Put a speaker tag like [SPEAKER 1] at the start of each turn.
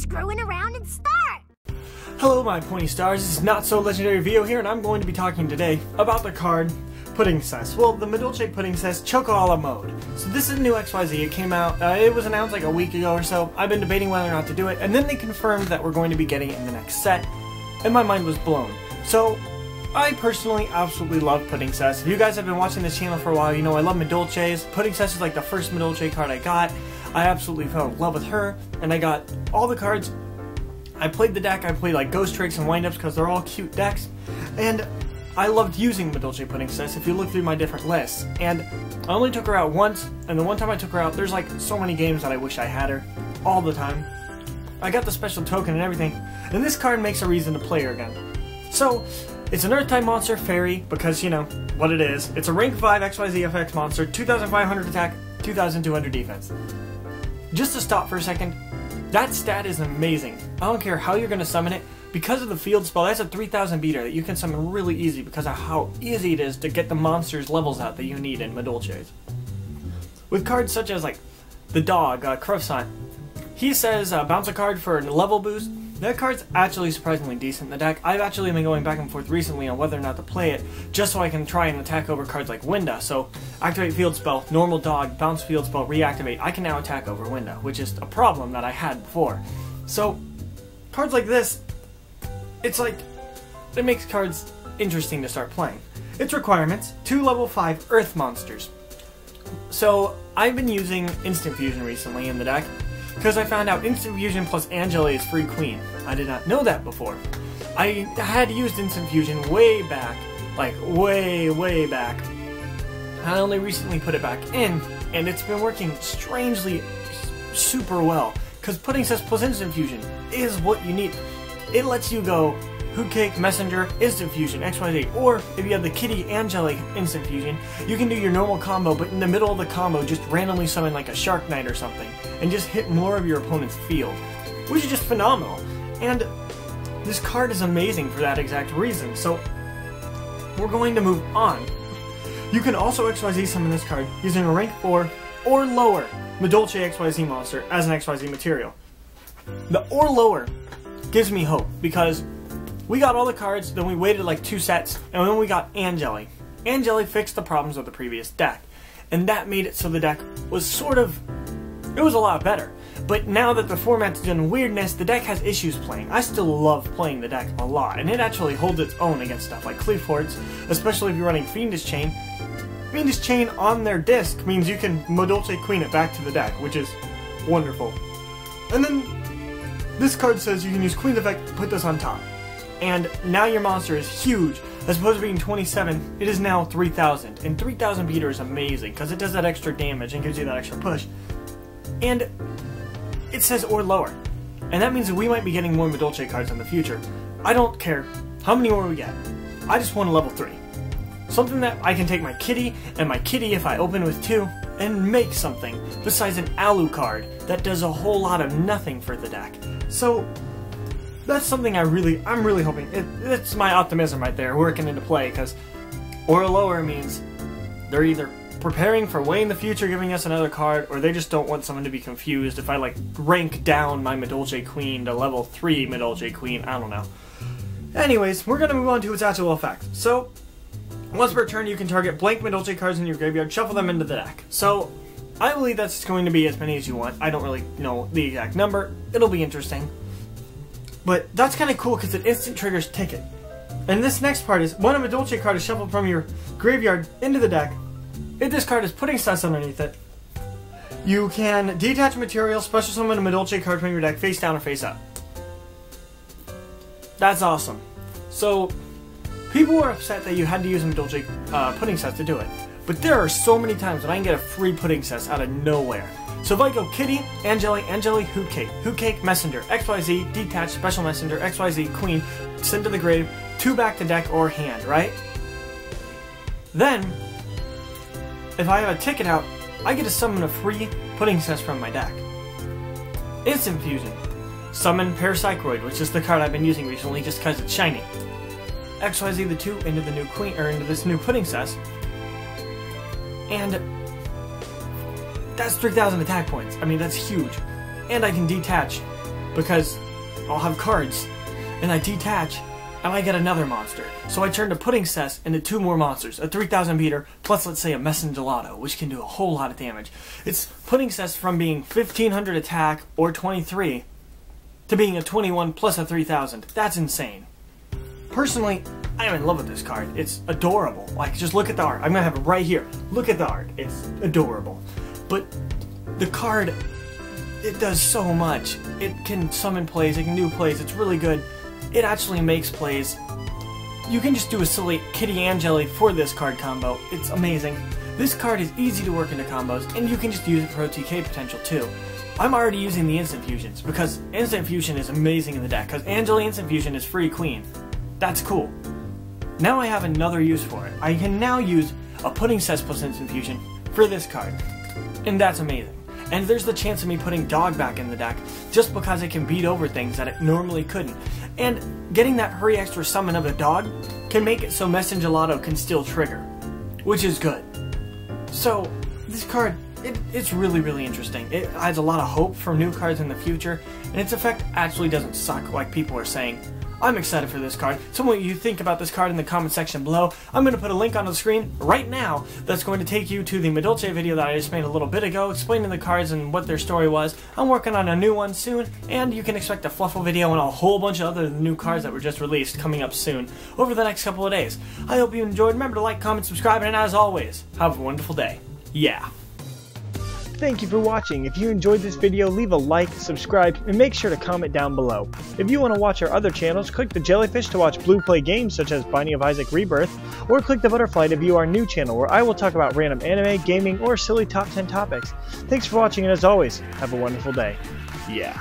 [SPEAKER 1] screwing around and start!
[SPEAKER 2] Hello my Pointy Stars, this is Not So Legendary Vio here, and I'm going to be talking today about the card Puddingcess. Well, the Madolche Puddingcess Choco a la mode. So this is new XYZ, it came out, it was announced like a week ago or so. I've been debating whether or not to do it, and then they confirmed that we're going to be getting it in the next set, and my mind was blown. So, I personally absolutely love Puddingcess. If you guys have been watching this channel for a while, you know I love Madolches. Puddingcess is like the first Madolche card I got. I absolutely fell in love with her, and I got all the cards. I played the deck, I played like Ghost Tricks and Windups because they're all cute decks, and I loved using Madolche Puddingcess if you look through my different lists. And I only took her out once, and the one time I took her out, there's like so many games that I wish I had her, all the time. I got the special token and everything, and this card makes a reason to play her again. So, it's an Earth-type monster, fairy, because, you know, what it is. It's a rank 5 XYZ FX monster, 2,500 attack, 2,200 defense. Just to stop for a second, that stat is amazing. I don't care how you're going to summon it. Because of the field spell, that's a 3,000 beater that you can summon really easy because of how easy it is to get the monster's levels out that you need in Madolches. With cards such as, like, the dog, Croissant, he says bounce a card for a level boost. That card's actually surprisingly decent in the deck. I've actually been going back and forth recently on whether or not to play it, just so I can try and attack over cards like Winda. So, activate field spell, normal dog, bounce field spell, reactivate. I can now attack over Winda, which is a problem that I had before. So, cards like this, it's like, it makes cards interesting to start playing. Its requirements, 2 level 5 Earth monsters. So, I've been using Instant Fusion recently in the deck, because I found out Instant Fusion plus Angela is free queen. I did not know that before. I had used Instant Fusion way back, like way back. I only recently put it back in, and it's been working strangely super well. Because Puddingcess plus Instant Fusion is what you need. It lets you go Hoot Cake, Messenger, Instant Fusion, XYZ, or if you have the Kitty Angelic Instant Fusion, you can do your normal combo, but in the middle of the combo, just randomly summon like a Shark Knight or something, and just hit more of your opponent's field, which is just phenomenal. And this card is amazing for that exact reason, so we're going to move on. You can also XYZ summon this card using a rank 4 or lower Madolche XYZ monster as an XYZ material. The or lower gives me hope, because we got all the cards, then we waited like 2 sets, and then we got Angeli. Angeli fixed the problems of the previous deck, and that made it so the deck was sort of, it was a lot better. But now that the format's done weirdness, the deck has issues playing. I still love playing the deck a lot, and it actually holds its own against stuff like Cleaforts, especially if you're running Fiendish Chain. Fiendish Chain on their disc means you can Madolche Queen it back to the deck, which is wonderful. And then this card says you can use Queen's Effect to put this on top. And now your monster is huge. As opposed to being 27, it is now 3,000. And 3,000 beater is amazing, because it does that extra damage and gives you that extra push. And it says or lower. And that means that we might be getting more Madolche cards in the future. I don't care how many more we get. I just want a level 3. Something that I can take my Kitty, and my Kitty if I open with 2, and make something besides an Alu card that does a whole lot of nothing for the deck. So that's something I'm really hoping. It's my optimism right there working into play, because or lower means they're either preparing for way in the future giving us another card, or they just don't want someone to be confused if I like rank down my Madolche Queen to level 3 Madolche Queen, I don't know. Anyways, we're gonna move on to its actual effect. So, once per turn you can target blank Madolche cards in your graveyard, shuffle them into the deck. So, I believe that's going to be as many as you want. I don't really know the exact number. It'll be interesting. But that's kind of cool because it instant triggers Ticket. And this next part is, when a Madolche card is shuffled from your graveyard into the deck, if this card is Puddingcess underneath it, you can detach material, special summon a Madolche card from your deck face down or face up. That's awesome. So, people were upset that you had to use a Madolche Puddingcess to do it. But there are so many times when I can get a free Puddingcess out of nowhere. So if I go Kitty, Angeli, Hoot Cake, Messenger, XYZ, Detach, Special Messenger, XYZ, Queen, send to the grave, 2 back to deck or hand, right? Then, if I have a ticket out, I get to summon a free Puddingcess from my deck. Instant Fusion. Summon Parapsychroid, which is the card I've been using recently just because it's shiny. XYZ the 2 into the new Queen, or into this new Puddingcess. And that's 3,000 attack points. I mean, that's huge. And I can detach because I'll have cards, and I detach, and I get another monster. So I turn the Puddingcess into 2 more monsters, a 3000 beater, plus let's say a Gelato, which can do a whole lot of damage. It's Puddingcess from being 1500 attack, or 23, to being a 21 plus a 3000. That's insane. Personally, I am in love with this card. It's adorable. Like, just look at the art. I'm gonna have it right here. Look at the art. It's adorable. But the card, it does so much. It can summon plays, it can do plays, it's really good. It actually makes plays. You can just do a silly Kitty Angeli for this card combo. It's amazing. This card is easy to work into combos, and you can just use it for OTK potential too. I'm already using the Instant Fusions, because Instant Fusion is amazing in the deck, because Angeli Instant Fusion is free queen. That's cool. Now I have another use for it. I can now use a Puddingcess plus Instant Fusion for this card. And that's amazing. And there's the chance of me putting Dog back in the deck, just because it can beat over things that it normally couldn't. And getting that hurry extra summon of a Dog can make it so Gelato can still trigger, which is good. So, this card, it's really, really interesting. It adds a lot of hope for new cards in the future, and its effect actually doesn't suck like people are saying. I'm excited for this card. Tell me what you think about this card in the comment section below. I'm going to put a link on the screen right now that's going to take you to the Madolche video that I just made a little bit ago, explaining the cards and what their story was. I'm working on a new one soon, and you can expect a Fluffle video and a whole bunch of other new cards that were just released coming up soon over the next couple of days. I hope you enjoyed. Remember to like, comment, subscribe, and as always, have a wonderful day. Yeah.
[SPEAKER 1] Thank you for watching. If you enjoyed this video, leave a like, subscribe, and make sure to comment down below. If you want to watch our other channels, click the jellyfish to watch Blue play games such as Binding of Isaac Rebirth, or click the butterfly to view our new channel where I will talk about random anime, gaming, or silly top 10 topics. Thanks for watching, and as always, have a wonderful day. Yeah.